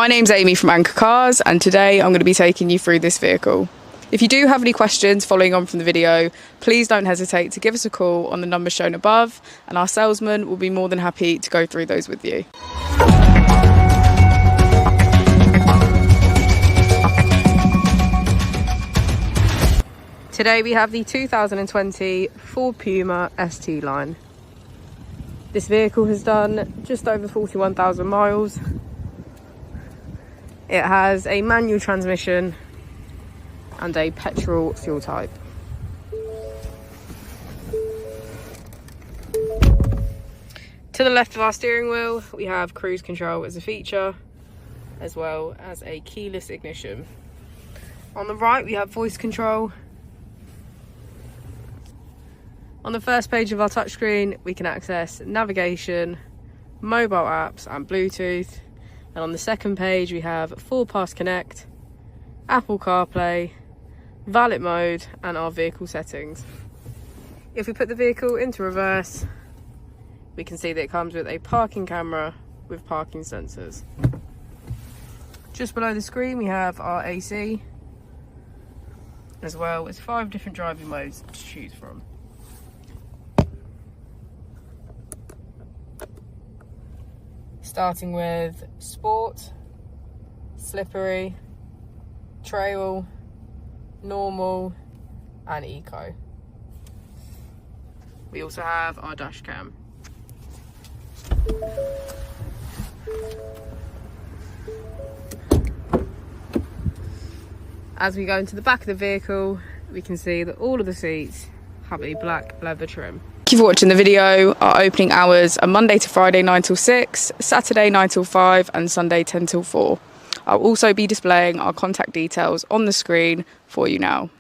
My name's Amy from Anchor Cars, and today I'm going to be taking you through this vehicle. If you do have any questions following on from the video, please don't hesitate to give us a call on the number shown above, and our salesman will be more than happy to go through those with you. Today we have the 2020 Ford Puma ST line. This vehicle has done just over 41,000 miles. It has a manual transmission and a petrol fuel type. To the left of our steering wheel, we have cruise control as a feature, as well as a keyless ignition. On the right, we have voice control. On the first page of our touchscreen, we can access navigation, mobile apps and Bluetooth. And on the second page, we have Full Pass Connect, Apple CarPlay, valet mode and our vehicle settings. If we put the vehicle into reverse, we can see that it comes with a parking camera with parking sensors. Just below the screen, we have our AC, as well as 5 different driving modes to choose from. Starting with Sport, Slippery, Trail, Normal and Eco. We also have our dash cam. As we go into the back of the vehicle, we can see that all of the seats have a black leather trim. Thank you for watching the video. Our opening hours are Monday to Friday 9 till 6, Saturday 9 till 5 and Sunday 10 till 4. I'll also be displaying our contact details on the screen for you now.